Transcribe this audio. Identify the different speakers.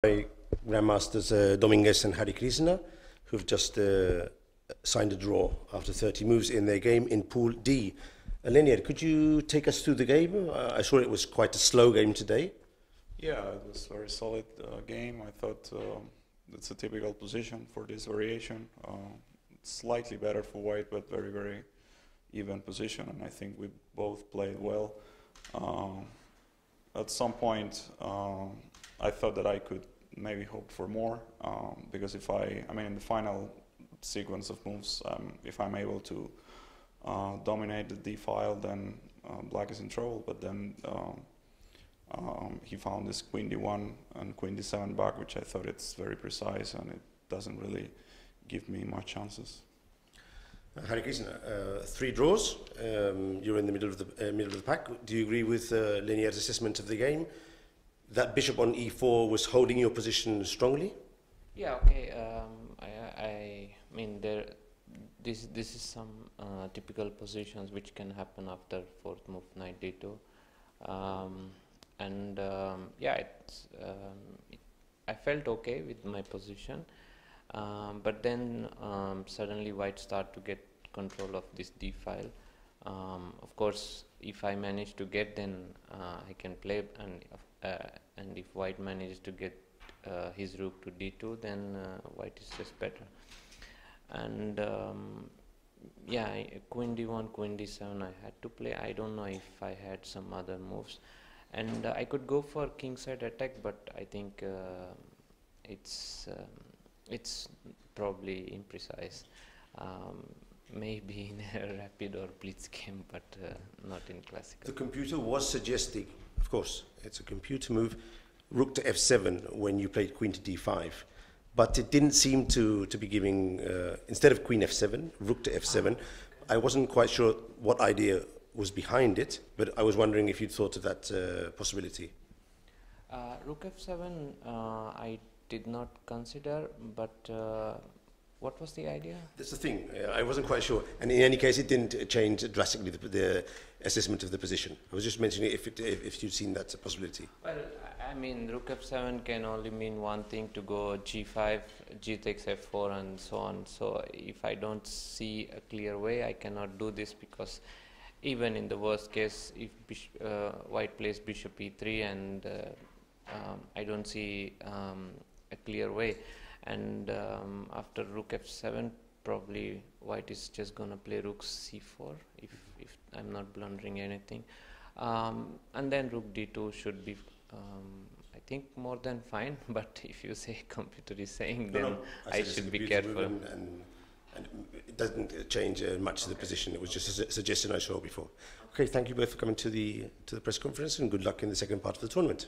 Speaker 1: by Grandmasters Domínguez and Harikrishna, who've just signed a draw after 30 moves in their game in Pool D. Leinier, could you take us through the game? I saw it was quite a slow game today.
Speaker 2: Yeah, it was a very solid game. I thought it's a typical position for this variation. Slightly better for white, but very, very even position, and I think we both played well. At some point, I thought that I could maybe hope for more, because if I mean, in the final sequence of moves, if I'm able to dominate the D file, then black is in trouble. But then he found this Queen D1 and Queen D7 back, which I thought it's very precise, and it doesn't really give me much chances.
Speaker 1: Harikrishna, 3 draws. You're in the middle of the pack. Do you agree with Leinier's assessment of the game? That bishop on e4 was holding your position strongly.
Speaker 3: Yeah. Okay. I mean, this is some typical positions which can happen after 4th move knight d2, yeah, I felt okay with my position, but then suddenly white start to get control of this d file. Of course, if I manage to get, then I can play, and if white manages to get his rook to d2, then white is just better. And yeah, Queen d1, Queen d7 I had to play. I don't know if I had some other moves, and I could go for kingside attack, but I think it's probably imprecise. Maybe in a rapid or blitz game, but not in classical.
Speaker 1: The computer was suggesting, of course, it's a computer move, rook to f7 when you played queen to d5, but it didn't seem to be giving, instead of queen f7, rook to f7. I wasn't quite sure what idea was behind it, but I was wondering if you'd thought of that possibility.
Speaker 3: Rook f7 I did not consider, but what was the idea?
Speaker 1: That's the thing. I wasn't quite sure. And in any case, it didn't change drastically the assessment of the position. I was just mentioning if you'd seen that possibility.
Speaker 3: Well, I mean, rook f7 can only mean one thing: to go g5, g takes f4, and so on. So if I don't see a clear way, I cannot do this, because even in the worst case, if white plays bishop e3 and I don't see a clear way, and after rook f7, probably white is just gonna play rook c4 if I'm not blundering anything, and then rook d2 should be I think more than fine. But if you say computer is saying, then I should be careful.
Speaker 1: And it doesn't change much the position. It was just a suggestion I saw before. Okay, thank you both for coming to the press conference, and good luck in the second part of the tournament.